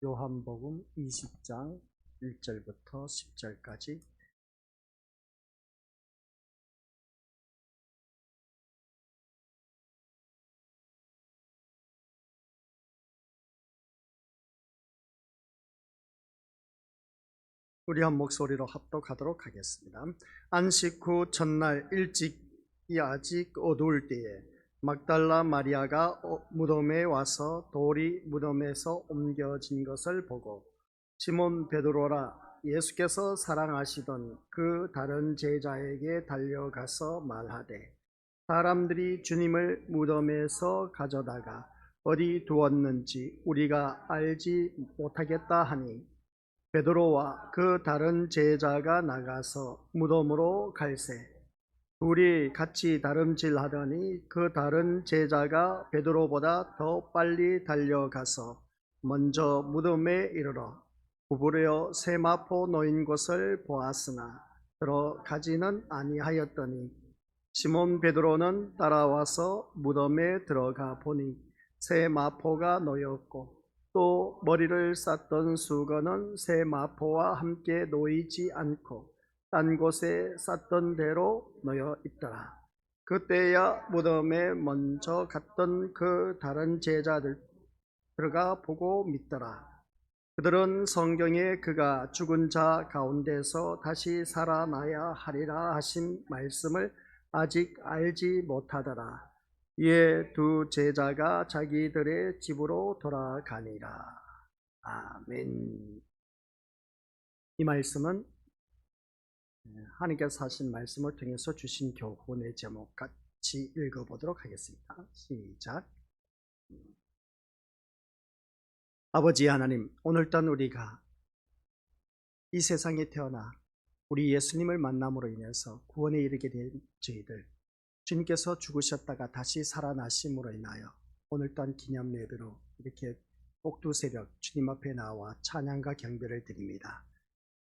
요한복음 20장 1절부터 10절까지 우리 한 목소리로 합독하도록 하겠습니다. 안식 후 첫날 일찍이 아직 어두울 때에 막달라 마리아가 무덤에 와서 돌이 무덤에서 옮겨진 것을 보고 시몬 베드로라 예수께서 사랑하시던 그 다른 제자에게 달려가서 말하되 사람들이 주님을 무덤에서 가져다가 어디 두었는지 우리가 알지 못하겠다 하니 베드로와 그 다른 제자가 나가서 무덤으로 갈새 둘이 같이 다름질하더니 그 다른 제자가 베드로보다 더 빨리 달려가서 먼저 무덤에 이르러 구부려 세마포 놓인 곳을 보았으나 들어가지는 아니하였더니 시몬 베드로는 따라와서 무덤에 들어가 보니 세마포가 놓였고 또 머리를 쌌던 수건은 세마포와 함께 놓이지 않고 딴 곳에 쌌던 대로 놓여 있더라. 그때야 무덤에 먼저 갔던 그 다른 제자들 들어가 보고 믿더라. 그들은 성경에 그가 죽은 자 가운데서 다시 살아나야 하리라 하신 말씀을 아직 알지 못하더라. 이에 두 제자가 자기들의 집으로 돌아가니라. 아멘. 이 말씀은 하나님께서 하신 말씀을 통해서 주신 교훈의 제목 같이 읽어보도록 하겠습니다. 시작. 아버지 하나님, 오늘따라 우리가 이 세상에 태어나 우리 예수님을 만남으로 인해서 구원에 이르게 된 저희들, 주님께서 죽으셨다가 다시 살아나심으로 인하여 오늘 또한 기념 예배로 이렇게 옥두새벽 주님 앞에 나와 찬양과 경배를 드립니다.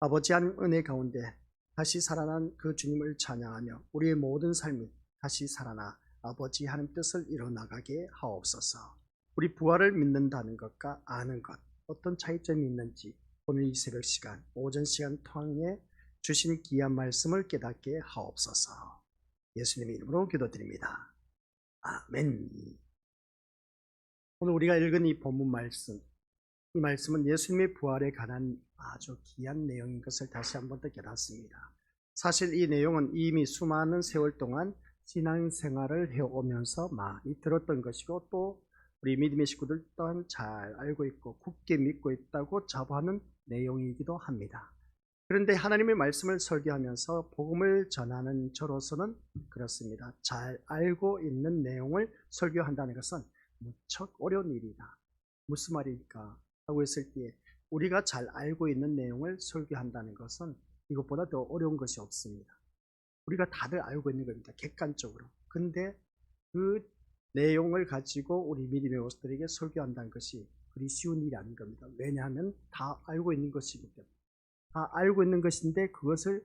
아버지 하나님 은혜 가운데 다시 살아난 그 주님을 찬양하며 우리의 모든 삶이 다시 살아나 아버지 하나님 뜻을 이뤄나가게 하옵소서. 우리 부활을 믿는다는 것과 아는 것, 어떤 차이점이 있는지 오늘 이 새벽 시간, 오전 시간 통해 주신 귀한 말씀을 깨닫게 하옵소서. 예수님의 이름으로 기도드립니다. 아멘. 오늘 우리가 읽은 이 본문 말씀, 이 말씀은 예수님의 부활에 관한 아주 귀한 내용인 것을 다시 한 번 더 깨닫습니다. 사실 이 내용은 이미 수많은 세월 동안 신앙생활을 해오면서 많이 들었던 것이고 또 우리 믿음의 식구들 또한 잘 알고 있고 굳게 믿고 있다고 자부하는 내용이기도 합니다. 그런데 하나님의 말씀을 설교하면서 복음을 전하는 저로서는 그렇습니다. 잘 알고 있는 내용을 설교한다는 것은 무척 어려운 일이다. 무슨 말일까 하고 했을 때 우리가 잘 알고 있는 내용을 설교한다는 것은 이것보다 더 어려운 것이 없습니다. 우리가 다들 알고 있는 겁니다. 객관적으로. 근데 그 내용을 가지고 우리 믿음의 모습들에게 설교한다는 것이 그리 쉬운 일이 아닌 겁니다. 왜냐하면 다 알고 있는 것이기 때문에. 다 알고 있는 것인데 그것을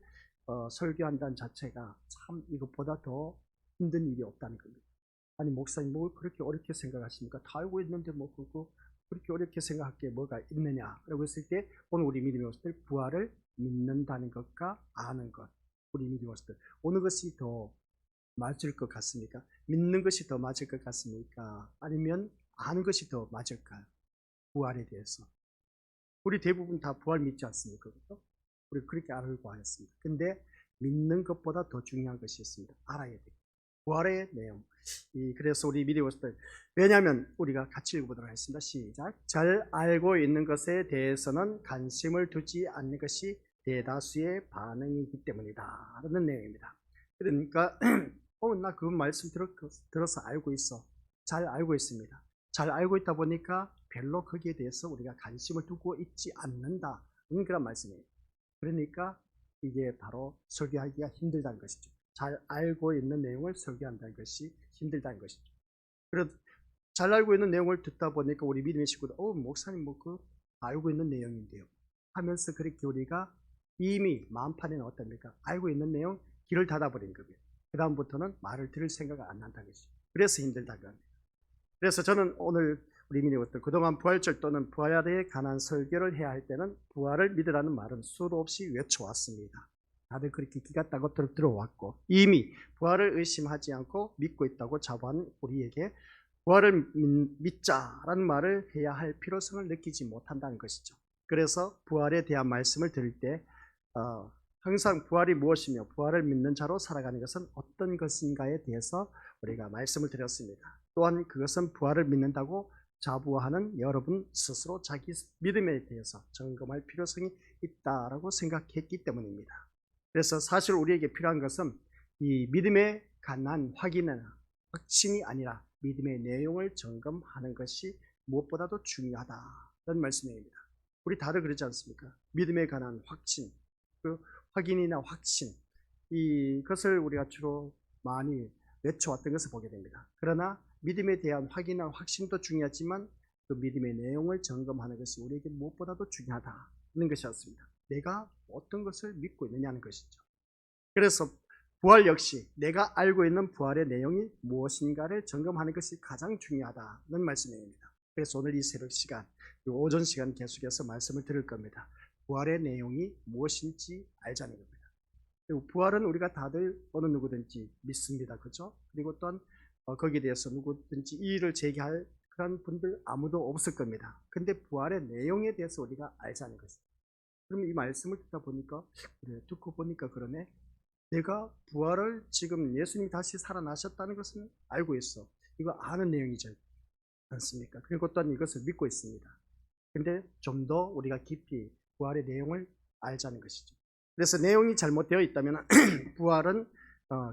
설교한다는 자체가 참 이것보다 더 힘든 일이 없다는 겁니다. 아니 목사님 뭐 그렇게 어렵게 생각하십니까? 다 알고 있는데 뭐 그거 그렇게 어렵게 생각할 게 뭐가 있느냐 라고 했을 때 오늘 우리 믿음의 모습들 부활을 믿는다는 것과 아는 것, 우리 믿음의 모습들 어느 것이 더 맞을 것 같습니까? 믿는 것이 더 맞을 것 같습니까? 아니면 아는 것이 더 맞을까요? 부활에 대해서 우리 대부분 다 부활 믿지 않습니까? 그렇죠? 우리 그렇게 알고 하였습니다. 근데 믿는 것보다 더 중요한 것이 있습니다. 알아야 돼요. 부활의 내용. 그래서 우리 믿음의 모습들. 왜냐하면 우리가 같이 읽어보도록 하겠습니다. 시작. 잘 알고 있는 것에 대해서는 관심을 두지 않는 것이 대다수의 반응이기 때문이다. 라는 내용입니다. 그러니까 나 그 말씀 들어서 알고 있어. 잘 알고 있습니다. 잘 알고 있다 보니까 별로 거기에 대해서 우리가 관심을 두고 있지 않는다. 그런 말씀이에요. 그러니까 이게 바로 설교하기가 힘들다는 것이죠. 잘 알고 있는 내용을 설교한다는 것이 힘들다는 것이죠. 그래서 잘 알고 있는 내용을 듣다 보니까 우리 믿음의 식구들, 목사님 뭐 그 알고 있는 내용인데요. 하면서 그렇게 우리가 이미 마음판에는 어떻습니까? 알고 있는 내용 귀를 닫아버린 겁니다. 그 다음부터는 말을 들을 생각을 안 한다는 것이죠. 그래서 힘들다는 겁니다. 그래서 저는 오늘 우리 믿음으로부터 그동안 부활절 또는 부활에 관한 설교를 해야 할 때는 부활을 믿으라는 말은 수도 없이 외쳐왔습니다. 다들 그렇게 기가 따갑도록 들어왔고 이미 부활을 의심하지 않고 믿고 있다고 자부하는 우리에게 부활을 믿자라는 말을 해야 할 필요성을 느끼지 못한다는 것이죠. 그래서 부활에 대한 말씀을 들을 때 항상 부활이 무엇이며 부활을 믿는 자로 살아가는 것은 어떤 것인가에 대해서 우리가 말씀을 드렸습니다. 또한 그것은 부활을 믿는다고 자부하는 여러분 스스로 자기 믿음에 대해서 점검할 필요성이 있다라고 생각했기 때문입니다. 그래서 사실 우리에게 필요한 것은 이 믿음에 관한 확인이나 확신이 아니라 믿음의 내용을 점검하는 것이 무엇보다도 중요하다는 말씀입니다. 우리 다들 그러지 않습니까? 믿음에 관한 확신, 그 확인이나 확신, 이것을 우리가 주로 많이 외쳐왔던 것을 보게 됩니다. 그러나 믿음에 대한 확인이나 확신도 중요하지만 그 믿음의 내용을 점검하는 것이 우리에게 무엇보다도 중요하다는 것이었습니다. 내가 어떤 것을 믿고 있느냐는 것이죠. 그래서 부활 역시 내가 알고 있는 부활의 내용이 무엇인가를 점검하는 것이 가장 중요하다는 말씀입니다. 그래서 오늘 이 새벽 시간, 오전 시간 계속해서 말씀을 들을 겁니다. 부활의 내용이 무엇인지 알자는 겁니다. 그리고 부활은 우리가 다들 어느 누구든지 믿습니다. 그렇죠? 그리고 또한 거기에 대해서 누구든지 이의를 제기할 그런 분들 아무도 없을 겁니다. 근데 부활의 내용에 대해서 우리가 알자는 것입니다. 그럼 이 말씀을 듣다 보니까 그래, 듣고 보니까 그러네. 내가 부활을 지금 예수님이 다시 살아나셨다는 것은 알고 있어. 이거 아는 내용이지 않습니까? 그리고 또한 이것을 믿고 있습니다. 근데 좀 더 우리가 깊이 부활의 내용을 알자는 것이죠. 그래서 내용이 잘못되어 있다면 부활은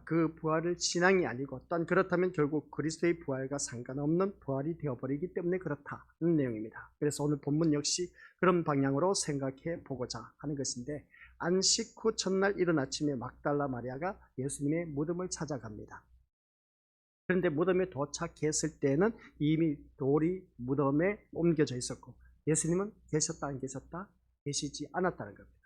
그 부활을 신앙이 아니고 또한 그렇다면 결국 그리스도의 부활과 상관없는 부활이 되어버리기 때문에 그렇다는 내용입니다. 그래서 오늘 본문 역시 그런 방향으로 생각해 보고자 하는 것인데 안식 후 첫날 이른 아침에 막달라 마리아가 예수님의 무덤을 찾아갑니다. 그런데 무덤에 도착했을 때는 이미 돌이 무덤에 옮겨져 있었고 예수님은 계셨다 안 계셨다? 계시지 않았다는 겁니다.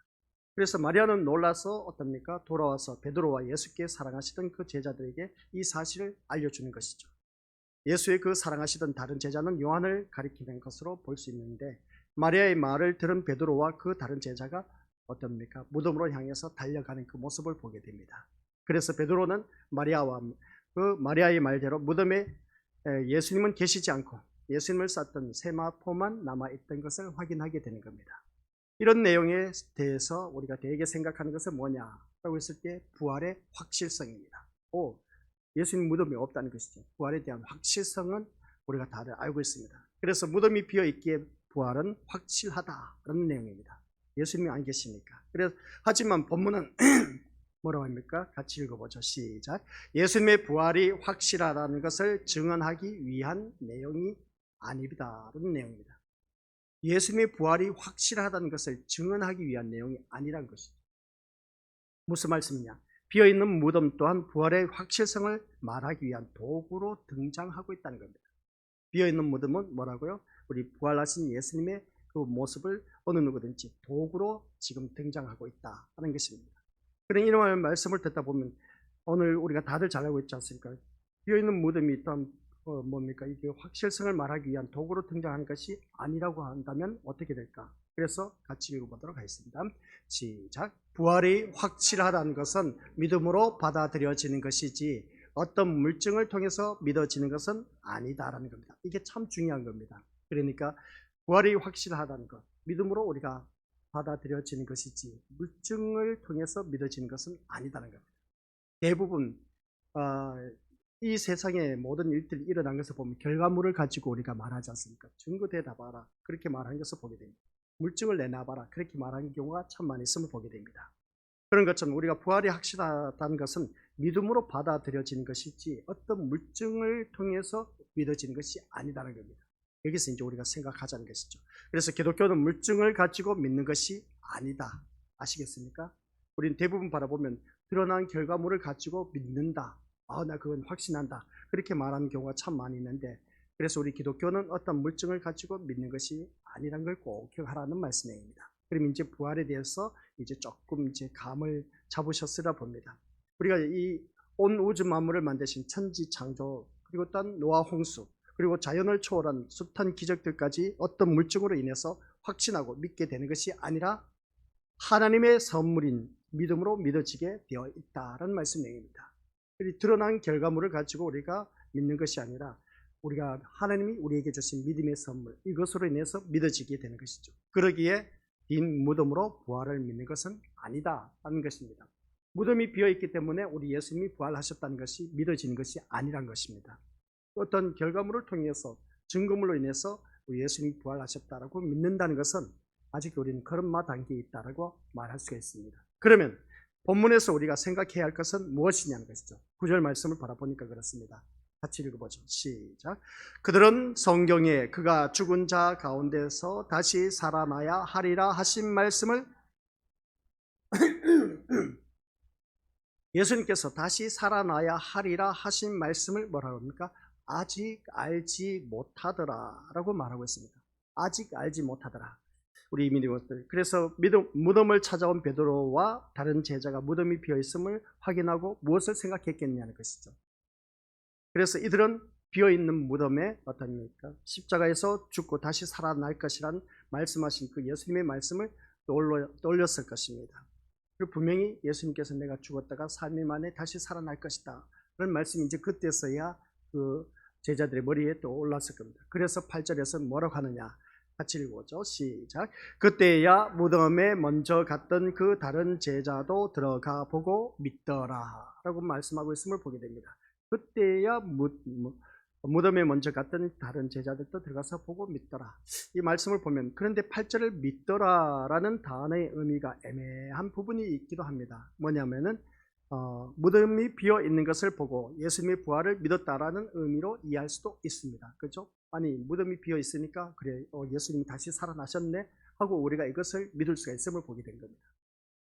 그래서 마리아는 놀라서 어떻습니까? 돌아와서 베드로와 예수께 사랑하시던 그 제자들에게 이 사실을 알려주는 것이죠. 예수의 그 사랑하시던 다른 제자는 요한을 가리키는 것으로 볼 수 있는데 마리아의 말을 들은 베드로와 그 다른 제자가 어떻습니까? 무덤으로 향해서 달려가는 그 모습을 보게 됩니다. 그래서 베드로는 마리아의 말대로 무덤에 예수님은 계시지 않고 예수님을 쌌던 세마포만 남아있던 것을 확인하게 되는 겁니다. 이런 내용에 대해서 우리가 대개 생각하는 것은 뭐냐라고 했을 때 부활의 확실성입니다. 예수님 무덤이 없다는 것이죠. 부활에 대한 확실성은 우리가 다들 알고 있습니다. 그래서 무덤이 비어있기에 부활은 확실하다는 내용입니다. 예수님이 안 계시니까. 하지만 본문은 뭐라고 합니까? 같이 읽어보죠. 시작. 예수님의 부활이 확실하다는 것을 증언하기 위한 내용이 아니다라는 내용입니다. 예수님의 부활이 확실하다는 것을 증언하기 위한 내용이 아니라는 것이죠. 무슨 말씀이냐? 비어있는 무덤 또한 부활의 확실성을 말하기 위한 도구로 등장하고 있다는 겁니다. 비어있는 무덤은 뭐라고요? 우리 부활하신 예수님의 그 모습을 어느 누구든지 도구로 지금 등장하고 있다 하는 것입니다. 그런 이런 말씀을 듣다 보면 오늘 우리가 다들 잘 알고 있지 않습니까? 비어있는 무덤이 또한 뭡니까? 이게 확실성을 말하기 위한 도구로 등장하는 것이 아니라고 한다면 어떻게 될까? 그래서 같이 읽어보도록 하겠습니다. 시작. 부활이 확실하다는 것은 믿음으로 받아들여지는 것이지 어떤 물증을 통해서 믿어지는 것은 아니다라는 겁니다. 이게 참 중요한 겁니다. 그러니까 부활이 확실하다는 것, 믿음으로 우리가 받아들여지는 것이지 물증을 통해서 믿어지는 것은 아니다라는 겁니다. 대부분 이 세상의 모든 일들이 일어난 것을 보면 결과물을 가지고 우리가 말하지 않습니까? 증거 대답하라 그렇게 말하는 것을 보게 됩니다. 물증을 내놔봐라 그렇게 말하는 경우가 참 많이 있음을 보게 됩니다. 그런 것처럼 우리가 부활이 확실하다는 것은 믿음으로 받아들여지는 것이지 어떤 물증을 통해서 믿어지는 것이 아니다는 겁니다. 여기서 이제 우리가 생각하자는 것이죠. 그래서 기독교는 물증을 가지고 믿는 것이 아니다. 아시겠습니까? 우리는 대부분 바라보면 드러난 결과물을 가지고 믿는다. 나 그건 확신한다. 그렇게 말하는 경우가 참 많이 있는데 그래서 우리 기독교는 어떤 물증을 가지고 믿는 것이 아니란 걸 꼭 기억하라는 말씀입니다. 그럼 이제 부활에 대해서 이제 조금 이제 감을 잡으셨으라 봅니다. 우리가 이 온 우주 만물을 만드신 천지 창조 그리고 또한 노아 홍수 그리고 자연을 초월한 숱한 기적들까지 어떤 물증으로 인해서 확신하고 믿게 되는 것이 아니라 하나님의 선물인 믿음으로 믿어지게 되어 있다는 말씀 내용입니다. 드러난 결과물을 가지고 우리가 믿는 것이 아니라 우리가 하나님이 우리에게 주신 믿음의 선물, 이것으로 인해서 믿어지게 되는 것이죠. 그러기에 빈 무덤으로 부활을 믿는 것은 아니다라는 것입니다. 무덤이 비어있기 때문에 우리 예수님이 부활하셨다는 것이 믿어지는 것이 아니란 것입니다. 어떤 결과물을 통해서 증거물로 인해서 우리 예수님이 부활하셨다라고 믿는다는 것은 아직 우리는 걸음마 단계에 있다라고 말할 수가 있습니다. 그러면 본문에서 우리가 생각해야 할 것은 무엇이냐는 것이죠. 9절 말씀을 바라보니까 그렇습니다. 같이 읽어보죠. 시작. 그들은 성경에 그가 죽은 자 가운데서 다시 살아나야 하리라 하신 말씀을 예수님께서 다시 살아나야 하리라 하신 말씀을 뭐라고 합니까? 아직 알지 못하더라 라고 말하고 있습니다. 아직 알지 못하더라. 우리 믿음들. 그래서 무덤을 찾아온 베드로와 다른 제자가 무덤이 비어있음을 확인하고 무엇을 생각했겠냐는 것이죠. 그래서 이들은 비어있는 무덤에 어떻습니까? 십자가에서 죽고 다시 살아날 것이란 말씀하신 그 예수님의 말씀을 떠올렸을 것입니다. 그리고 분명히 예수님께서 내가 죽었다가 3일 만에 다시 살아날 것이다 그런 말씀이 이제 그때서야 그 제자들의 머리에 또 올랐을 겁니다. 그래서 8절에서 뭐라고 하느냐? 같이 읽어보죠. 시작. 그때야 무덤에 먼저 갔던 그 다른 제자도 들어가 보고 믿더라 라고 말씀하고 있음을 보게 됩니다. 그때야 무덤에 먼저 갔던 다른 제자들도 들어가서 보고 믿더라. 이 말씀을 보면 그런데 8절을 믿더라라는 단어의 의미가 애매한 부분이 있기도 합니다. 뭐냐면은 무덤이 비어 있는 것을 보고 예수님의 부활을 믿었다라는 의미로 이해할 수도 있습니다. 그렇죠? 아니 무덤이 비어 있으니까 그래 예수님이 다시 살아나셨네 하고 우리가 이것을 믿을 수가 있음을 보게 된 겁니다.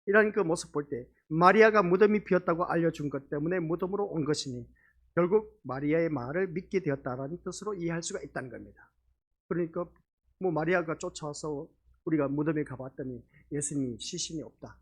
이런 그 모습 볼 때 마리아가 무덤이 비었다고 알려준 것 때문에 무덤으로 온 것이니 결국 마리아의 말을 믿게 되었다라는 뜻으로 이해할 수가 있다는 겁니다. 그러니까 뭐 마리아가 쫓아와서 우리가 무덤에 가봤더니 예수님이 시신이 없다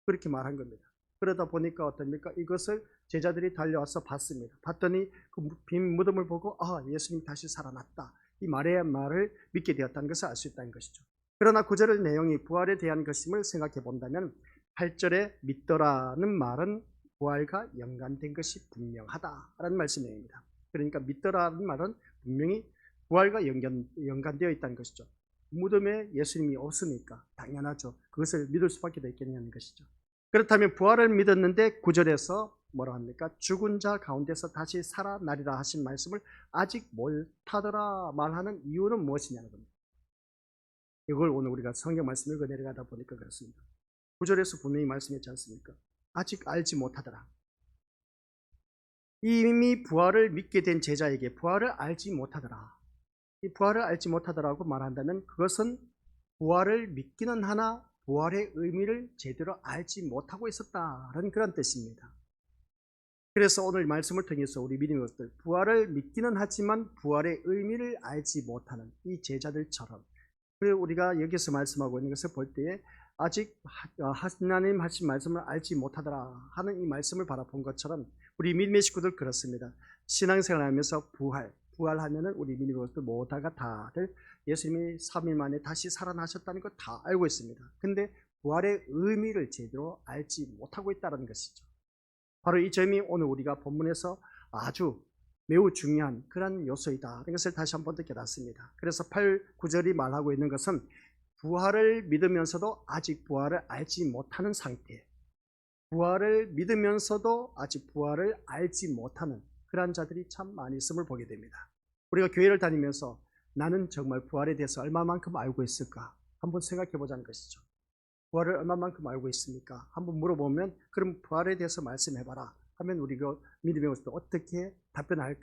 그렇게 말한 겁니다. 그러다 보니까 어떻습니까? 이것을 제자들이 달려와서 봤습니다. 봤더니 그 빈 무덤을 보고 예수님 다시 살아났다. 이 마리아의 말을 믿게 되었다는 것을 알 수 있다는 것이죠. 그러나 9절의 내용이 부활에 대한 것임을 생각해 본다면 8절에 믿더라는 말은 부활과 연관된 것이 분명하다라는 말씀입니다. 그러니까 믿더라는 말은 분명히 부활과 연관되어 있다는 것이죠. 무덤에 예수님이 없으니까 당연하죠. 그것을 믿을 수밖에 없겠냐는 것이죠. 그렇다면 부활을 믿었는데 9절에서 뭐라 합니까? 죽은 자 가운데서 다시 살아나리라 하신 말씀을 아직 못하더라 말하는 이유는 무엇이냐는 겁니다. 이걸 오늘 우리가 성경 말씀을 읽어 내려가다 보니까 그렇습니다. 9절에서 분명히 말씀했지 않습니까? 아직 알지 못하더라. 이미 부활을 믿게 된 제자에게 부활을 알지 못하더라. 이 부활을 알지 못하더라고 말한다면 그것은 부활을 믿기는 하나 부활의 의미를 제대로 알지 못하고 있었다는 그런 뜻입니다. 그래서 오늘 말씀을 통해서 우리 믿음의 것들 부활을 믿기는 하지만 부활의 의미를 알지 못하는 이 제자들처럼 그리고 우리가 여기서 말씀하고 있는 것을 볼 때에 아직 하나님 하신 말씀을 알지 못하더라 하는 이 말씀을 바라본 것처럼 우리 믿음의 식구들 그렇습니다. 신앙생활 하면서 부활하면은 우리 믿음의 것들 모두가 다들 예수님이 3일 만에 다시 살아나셨다는 걸 다 알고 있습니다. 근데 부활의 의미를 제대로 알지 못하고 있다는 것이죠. 바로 이 점이 오늘 우리가 본문에서 아주 매우 중요한 그런 요소이다. 이것을 다시 한 번 더 깨닫습니다. 그래서 8, 9절이 말하고 있는 것은 부활을 믿으면서도 아직 부활을 알지 못하는 상태, 부활을 믿으면서도 아직 부활을 알지 못하는 그런 자들이 참 많이 있음을 보게 됩니다. 우리가 교회를 다니면서 나는 정말 부활에 대해서 얼마만큼 알고 있을까? 한번 생각해 보자는 것이죠. 부활을 얼마만큼 알고 있습니까? 한번 물어보면 그럼 부활에 대해서 말씀해봐라 하면 우리가 믿음의 것도 어떻게 답변할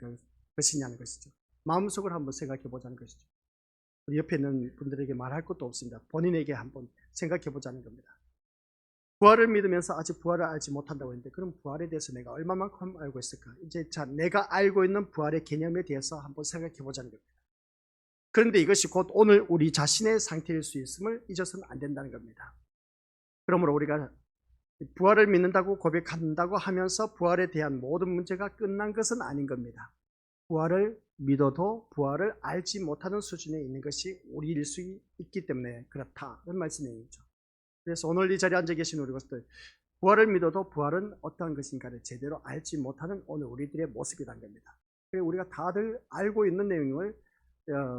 것이냐는 것이죠. 마음속으로 한번 생각해 보자는 것이죠. 우리 옆에 있는 분들에게 말할 것도 없습니다. 본인에게 한번 생각해 보자는 겁니다. 부활을 믿으면서 아직 부활을 알지 못한다고 했는데 그럼 부활에 대해서 내가 얼마만큼 알고 있을까? 이제 내가 알고 있는 부활의 개념에 대해서 한번 생각해 보자는 겁니다. 그런데 이것이 곧 오늘 우리 자신의 상태일 수 있음을 잊어서는 안 된다는 겁니다. 그러므로 우리가 부활을 믿는다고 고백한다고 하면서 부활에 대한 모든 문제가 끝난 것은 아닌 겁니다. 부활을 믿어도 부활을 알지 못하는 수준에 있는 것이 우리일 수 있기 때문에 그렇다는 말씀이죠. 그래서 오늘 이 자리에 앉아 계신 우리 것들, 부활을 믿어도 부활은 어떠한 것인가를 제대로 알지 못하는 오늘 우리들의 모습이란 겁니다. 그래서 우리가 다들 알고 있는 내용을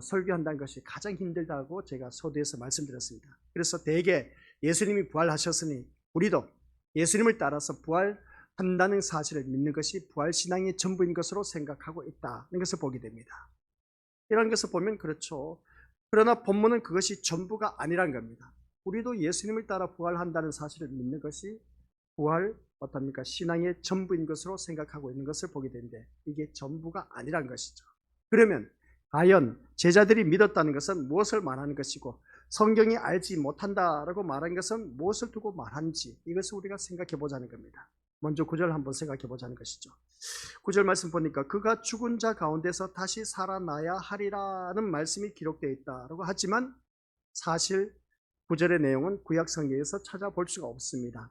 설교한다는 것이 가장 힘들다고 제가 서두에서 말씀드렸습니다. 그래서 대개 예수님이 부활하셨으니 우리도 예수님을 따라서 부활한다는 사실을 믿는 것이 부활신앙의 전부인 것으로 생각하고 있다는 것을 보게 됩니다. 이런 것을 보면 그렇죠. 그러나 본문은 그것이 전부가 아니란 겁니다. 우리도 예수님을 따라 부활한다는 사실을 믿는 것이 부활 어떻습니까? 신앙의 전부인 것으로 생각하고 있는 것을 보게 되는데 이게 전부가 아니란 것이죠. 그러면 과연 제자들이 믿었다는 것은 무엇을 말하는 것이고 성경이 알지 못한다라고 말한 것은 무엇을 두고 말하는지 이것을 우리가 생각해 보자는 겁니다. 먼저 9절 한번 생각해 보자는 것이죠. 9절 말씀 보니까 그가 죽은 자 가운데서 다시 살아나야 하리라는 말씀이 기록되어 있다라고 하지만 사실 9절의 내용은 구약 성경에서 찾아볼 수가 없습니다.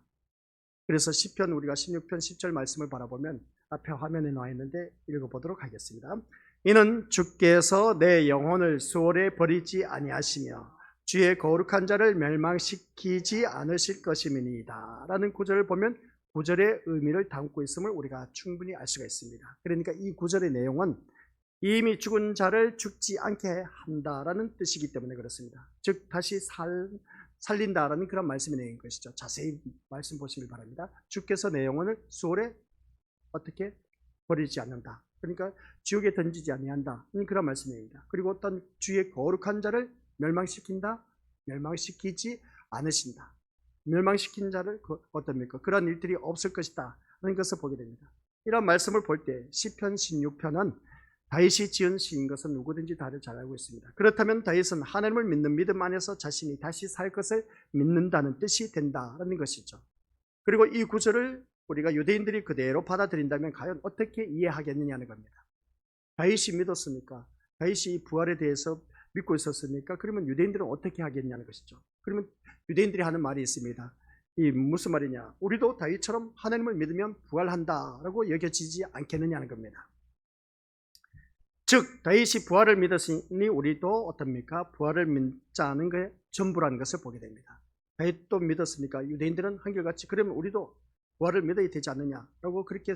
그래서 시편 우리가 16편 10절 말씀을 바라보면 앞에 화면에 나와 있는데 읽어보도록 하겠습니다. 이는 주께서 내 영혼을 수월에 버리지 아니하시며 주의 거룩한 자를 멸망시키지 않으실 것임이니이다 라는 구절을 보면 구절의 의미를 담고 있음을 우리가 충분히 알 수가 있습니다. 그러니까 이 구절의 내용은 이미 죽은 자를 죽지 않게 한다라는 뜻이기 때문에 그렇습니다. 즉 다시 살린다라는 그런 말씀이 내린 것이죠. 자세히 말씀 보시길 바랍니다. 주께서 내 영혼을 수월에 어떻게 버리지 않는다. 그러니까 지옥에 던지지 아니한다. 그런 말씀입니다. 그리고 어떤 주의 거룩한 자를 멸망시킨다. 멸망시키지 않으신다. 멸망시킨 자를 어떻습니까? 그런 일들이 없을 것이다. 하는 것을 보게 됩니다. 이런 말씀을 볼 때 시편 16편은 다윗이 지은 시인 것은 누구든지 다들 잘 알고 있습니다. 그렇다면 다윗은 하나님을 믿는 믿음 안에서 자신이 다시 살 것을 믿는다는 뜻이 된다는 것이죠. 그리고 이 구절을 우리가 유대인들이 그대로 받아들인다면 과연 어떻게 이해하겠느냐는 겁니다. 다윗이 믿었으니까, 다윗이 이 부활에 대해서 믿고 있었으니까 그러면 유대인들은 어떻게 하겠냐는 것이죠. 그러면 유대인들이 하는 말이 있습니다. 이 무슨 말이냐? 우리도 다윗처럼 하나님을 믿으면 부활한다라고 여겨지지 않겠느냐는 겁니다. 즉 다윗이 부활을 믿었으니 우리도 어떻습니까? 부활을 믿자는 게 전부라는 것을 보게 됩니다. 다윗도 믿었으니까 유대인들은 한결같이 그러면 우리도 부활을 믿어야 되지 않느냐라고 그렇게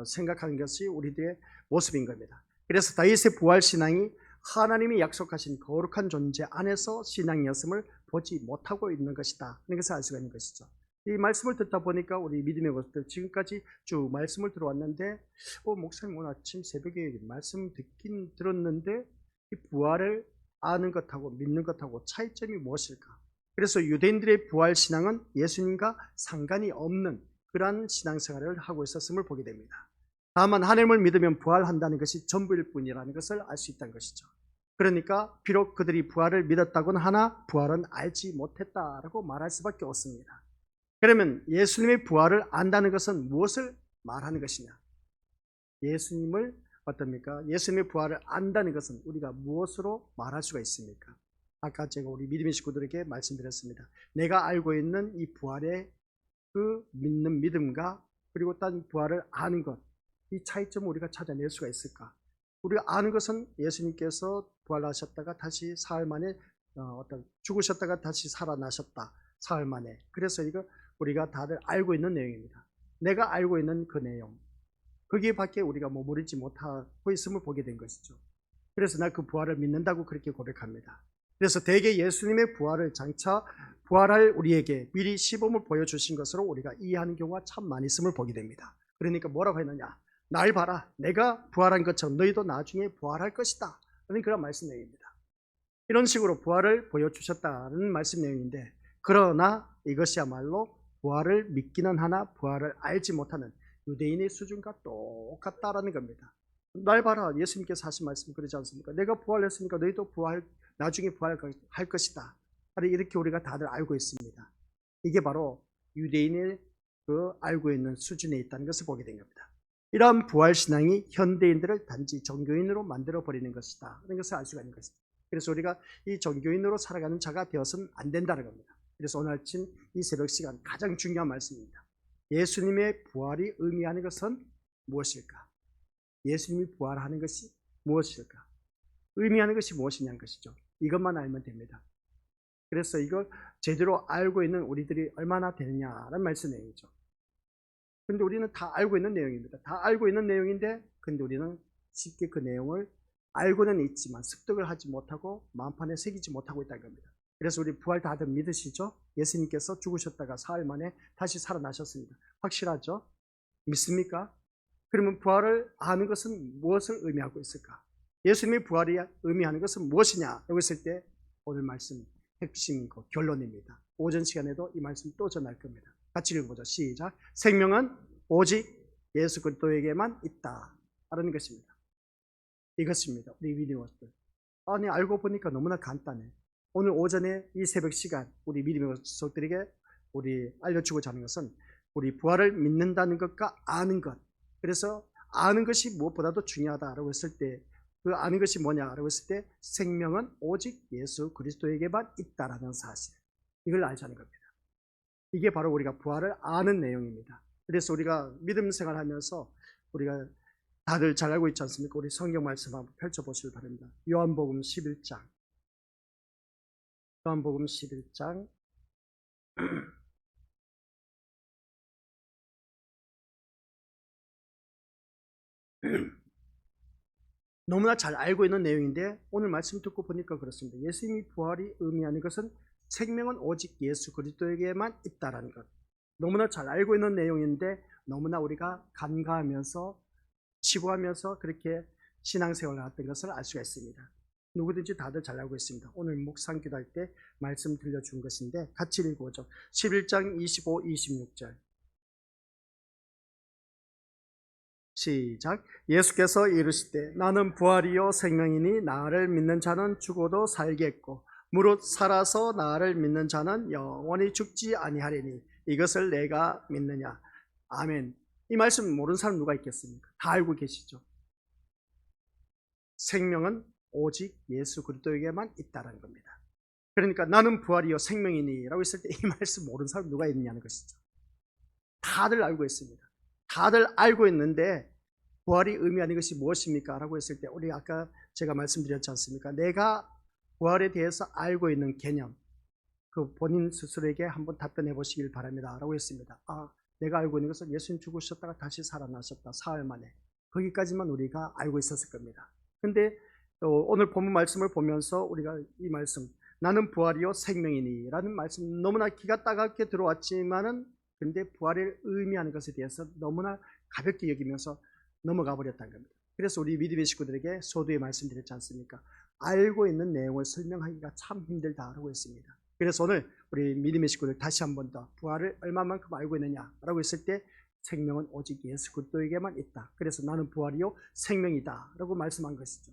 생각하는 것이 우리들의 모습인 겁니다. 그래서 다윗의 부활 신앙이 하나님이 약속하신 거룩한 존재 안에서 신앙이었음을 보지 못하고 있는 것이다 하는 것을 알 수가 있는 것이죠. 이 말씀을 듣다 보니까 우리 믿음의 것들 지금까지 쭉 말씀을 들어왔는데 목사님 오늘 아침 새벽에 말씀 듣긴 들었는데 이 부활을 아는 것하고 믿는 것하고 차이점이 무엇일까? 그래서 유대인들의 부활 신앙은 예수님과 상관이 없는 그러한 신앙생활을 하고 있었음을 보게 됩니다. 다만 하나님을 믿으면 부활한다는 것이 전부일 뿐이라는 것을 알 수 있다는 것이죠. 그러니까 비록 그들이 부활을 믿었다고는 하나 부활은 알지 못했다라고 말할 수밖에 없습니다. 그러면 예수님의 부활을 안다는 것은 무엇을 말하는 것이냐? 예수님을 어떻습니까? 예수님의 부활을 안다는 것은 우리가 무엇으로 말할 수가 있습니까? 아까 제가 우리 믿음의 식구들에게 말씀드렸습니다. 내가 알고 있는 이 부활의 그 믿는 믿음과 그리고 딴 부활을 아는 것, 이 차이점을 우리가 찾아낼 수가 있을까? 우리가 아는 것은 예수님께서 부활하셨다가 다시 사흘 만에 죽으셨다가 다시 살아나셨다. 사흘 만에. 그래서 이거 우리가 다들 알고 있는 내용입니다. 내가 알고 있는 그 내용. 거기에밖에 우리가 머무르지 못하고 있음을 보게 된 것이죠. 그래서 나 그 부활을 믿는다고 그렇게 고백합니다. 그래서 대개 예수님의 부활을 장차 부활할 우리에게 미리 시범을 보여주신 것으로 우리가 이해하는 경우가 참 많이 있음을 보게 됩니다. 그러니까 뭐라고 했느냐? 날 봐라. 내가 부활한 것처럼 너희도 나중에 부활할 것이다. 라는 그런 말씀 내용입니다. 이런 식으로 부활을 보여주셨다는 말씀 내용인데 그러나 이것이야말로 부활을 믿기는 하나 부활을 알지 못하는 유대인의 수준과 똑같다라는 겁니다. 날 봐라. 예수님께서 하신 말씀 그러지 않습니까? 내가 부활했으니까 너희도 나중에 부활할 것이다. 이렇게 우리가 다들 알고 있습니다. 이게 바로 유대인의 그 알고 있는 수준에 있다는 것을 보게 된 겁니다. 이러한 부활신앙이 현대인들을 단지 종교인으로 만들어버리는 것이다. 하는 것을 알 수가 있는 것입니다. 그래서 우리가 이 종교인으로 살아가는 자가 되어서는 안 된다는 겁니다. 그래서 오늘 아침 이 새벽 시간 가장 중요한 말씀입니다. 예수님의 부활이 의미하는 것은 무엇일까? 예수님이 부활하는 것이 무엇일까? 의미하는 것이 무엇이냐는 것이죠. 이것만 알면 됩니다. 그래서 이걸 제대로 알고 있는 우리들이 얼마나 되느냐라는 말씀 내용이죠. 근데 우리는 다 알고 있는 내용입니다. 다 알고 있는 내용인데, 근데 우리는 쉽게 그 내용을 알고는 있지만 습득을 하지 못하고 마음판에 새기지 못하고 있다는 겁니다. 그래서 우리 부활 다들 믿으시죠? 예수님께서 죽으셨다가 사흘 만에 다시 살아나셨습니다. 확실하죠? 믿습니까? 그러면 부활을 아는 것은 무엇을 의미하고 있을까? 예수님의 부활이 의미하는 것은 무엇이냐라고 했을 때 오늘 말씀 핵심이고 결론입니다. 오전 시간에도 이 말씀 또 전할 겁니다. 같이 읽어보죠. 시작. 생명은 오직 예수 그리스도에게만 있다 라는 것입니다. 이것입니다. 우리 믿음으로들. 아니, 알고 보니까 너무나 간단해. 오늘 오전에 이 새벽 시간 우리 믿음의 속들에게 우리 알려주고자 하는 것은 우리 부활을 믿는다는 것과 아는 것. 그래서 아는 것이 무엇보다도 중요하다라고 했을 때, 그 아는 것이 뭐냐라고 했을 때 생명은 오직 예수 그리스도에게만 있다라는 사실, 이걸 알자는 겁니다. 이게 바로 우리가 부활을 아는 내용입니다. 그래서 우리가 믿음 생활하면서 우리가 다들 잘 알고 있지 않습니까? 우리 성경 말씀 한번 펼쳐보시길 바랍니다. 요한복음 11장. 요한복음 11장 너무나 잘 알고 있는 내용인데 오늘 말씀 듣고 보니까 그렇습니다. 예수님이 부활이 의미하는 것은 생명은 오직 예수 그리스도에게만 있다라는 것. 너무나 잘 알고 있는 내용인데 너무나 우리가 간과하면서 치부하면서 그렇게 신앙생활을 했던 것을 알 수가 있습니다. 누구든지 다들 잘 알고 있습니다. 오늘 묵상 기도할 때 말씀 들려준 것인데 같이 읽어보죠. 11장 25, 26절 시작. 예수께서 이르시되 나는 부활이요 생명이니 나를 믿는 자는 죽어도 살겠고 무릇 살아서 나를 믿는 자는 영원히 죽지 아니하리니 이것을 내가 믿느냐. 아멘. 이 말씀 모르는 사람 누가 있겠습니까? 다 알고 계시죠. 생명은 오직 예수 그리스도에게만 있다는 겁니다. 그러니까 나는 부활이요 생명이니 라고 했을 때 이 말씀 모르는 사람 누가 있느냐는 것이죠. 다들 알고 있습니다. 다들 알고 있는데 부활이 의미하는 것이 무엇입니까? 라고 했을 때 우리 아까 제가 말씀드렸지 않습니까? 내가 부활에 대해서 알고 있는 개념, 그 본인 스스로에게 한번 답변해 보시길 바랍니다 라고 했습니다. 내가 알고 있는 것은 예수님 죽으셨다가 다시 살아나셨다, 사흘 만에. 거기까지만 우리가 알고 있었을 겁니다. 근데 오늘 본문 말씀을 보면서 우리가 이 말씀, 나는 부활이요 생명이니 라는 말씀 너무나 기가 따갑게 들어왔지만은 근데 부활을 의미하는 것에 대해서 너무나 가볍게 여기면서 넘어가 버렸다는 겁니다. 그래서 우리 믿음의 식구들에게 소두에 말씀드렸지 않습니까? 알고 있는 내용을 설명하기가 참 힘들다라고 했습니다. 그래서 오늘 우리 믿음의 식구들 다시 한 번 더 부활을 얼마만큼 알고 있느냐라고 했을 때 생명은 오직 예수 그리스도에게만 있다. 그래서 나는 부활이요 생명이다라고 말씀한 것이죠.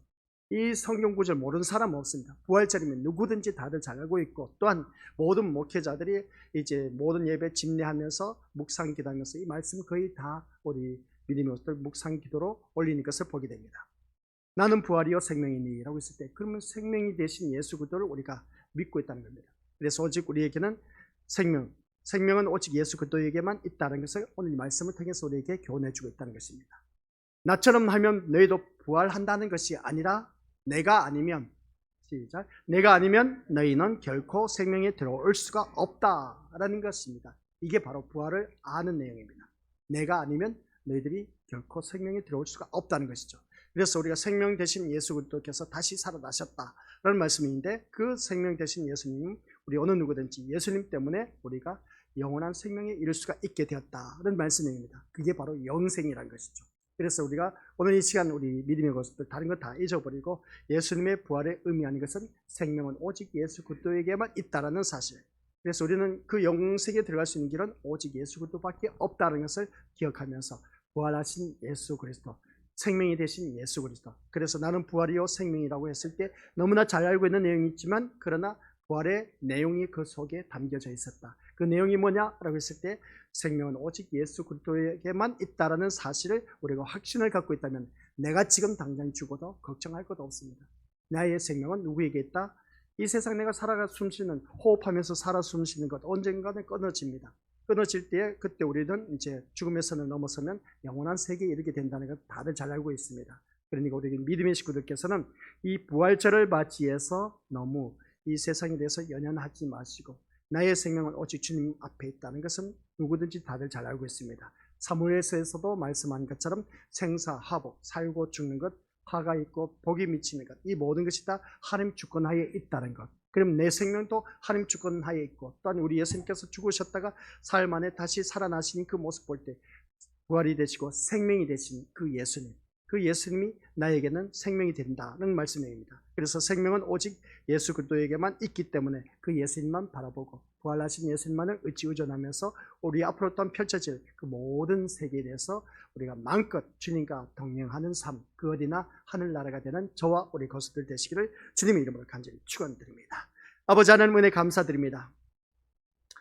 이 성경 구절 모르는 사람은 없습니다. 부활절이면 누구든지 다들 잘 알고 있고 또한 모든 목회자들이 이제 모든 예배 집례하면서 묵상 기도하면서 이 말씀 거의 다 우리 믿음의 옷들 묵상 기도로 올리는 것을 보게 됩니다. 나는 부활이요 생명이니 라고 했을 때 그러면 생명이 되신 예수 그리스도를 우리가 믿고 있다는 겁니다. 그래서 오직 우리에게는 생명은 오직 예수 그리스도에게만 있다는 것을 오늘 이 말씀을 통해서 우리에게 교훈해주고 있다는 것입니다. 나처럼 하면 너희도 부활한다는 것이 아니라 내가 아니면 시작. 내가 아니면 너희는 결코 생명에 들어올 수가 없다라는 것입니다. 이게 바로 부활을 아는 내용입니다. 내가 아니면 너희들이 결코 생명에 들어올 수가 없다는 것이죠. 그래서 우리가 생명 되신 예수 그리스도께서 다시 살아나셨다라는 말씀인데 그 생명 되신 예수님, 우리 어느 누구든지 예수님 때문에 우리가 영원한 생명에 이룰 수가 있게 되었다는 말씀입니다. 그게 바로 영생이라는 것이죠. 그래서 우리가 오늘 이 시간 우리 믿음의 것들 다른 거 다 잊어버리고 예수님의 부활에 의미하는 것은 생명은 오직 예수 그리스도에게만 있다라는 사실. 그래서 우리는 그 영생에 들어갈 수 있는 길은 오직 예수 그리스도밖에 없다는 것을 기억하면서 부활하신 예수 그리스도, 생명이 되신 예수 그리스도. 그래서 나는 부활이요 생명이라고 했을 때 너무나 잘 알고 있는 내용이 있지만 그러나 부활의 내용이 그 속에 담겨져 있었다. 그 내용이 뭐냐라고 했을 때 생명은 오직 예수 그리스도에게만 있다라는 사실을 우리가 확신을 갖고 있다면 내가 지금 당장 죽어도 걱정할 것도 없습니다. 나의 생명은 누구에게 있다? 이 세상 내가 살아가 숨쉬는, 호흡하면서 살아 숨쉬는 것 언젠가는 끊어집니다. 끊어질 때 그때 우리는 이제 죽음의 선을 넘어서면 영원한 세계에 이르게 된다는 것 다들 잘 알고 있습니다. 그러니까 우리 믿음의 식구들께서는 이 부활절을 맞이해서 너무 이 세상에 대해서 연연하지 마시고 나의 생명은 오직 주님 앞에 있다는 것은 누구든지 다들 잘 알고 있습니다. 사무엘서에서도 말씀한 것처럼 생사하복, 살고 죽는 것, 화가 있고 복이 미치는 것, 이 모든 것이 다 하나님 주권하에 있다는 것. 그럼 내 생명도 하나님 주권하에 있고 또한 우리 예수님께서 죽으셨다가 사흘 만에 다시 살아나신 그 모습 볼 때 부활이 되시고 생명이 되신 그 예수님, 그 예수님이 나에게는 생명이 된다는 말씀입니다. 그래서 생명은 오직 예수 그리스도에게만 있기 때문에 그 예수님만 바라보고 부활하신 예수님만을 의지의존하면서 우리 앞으로 또한 펼쳐질 그 모든 세계에 대해서 우리가 마음껏 주님과 동행하는 삶, 그 어디나 하늘나라가 되는 저와 우리 거수들 되시기를 주님의 이름으로 간절히 축원드립니다. 아버지 하나님 은혜 감사드립니다.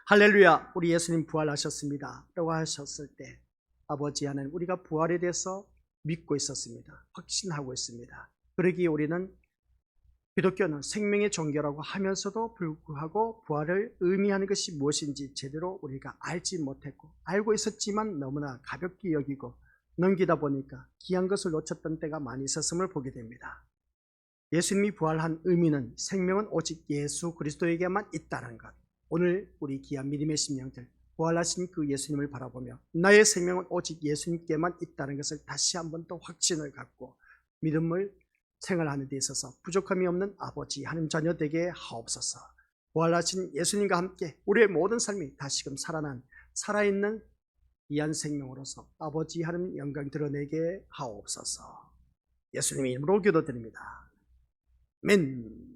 할렐루야, 우리 예수님 부활하셨습니다 라고 하셨을 때 아버지 하나님 우리가 부활에 대해서 믿고 있었습니다. 확신하고 있습니다. 그러기에 우리는 기독교는 생명의 종교라고 하면서도 불구하고 부활을 의미하는 것이 무엇인지 제대로 우리가 알지 못했고 알고 있었지만 너무나 가볍게 여기고 넘기다 보니까 귀한 것을 놓쳤던 때가 많이 있었음을 보게 됩니다. 예수님이 부활한 의미는 생명은 오직 예수 그리스도에게만 있다는 것. 오늘 우리 귀한 믿음의 심령들 부활하신 그 예수님을 바라보며 나의 생명은 오직 예수님께만 있다는 것을 다시 한번 더 확신을 갖고 믿음을 생활하는 데 있어서 부족함이 없는 아버지 하나님 자녀 되게 하옵소서. 부활하신 예수님과 함께 우리의 모든 삶이 다시금 살아난 살아있는 귀한 생명으로서 아버지 하나님 영광 드러내게 하옵소서. 예수님의 이름으로 기도드립니다. 아멘.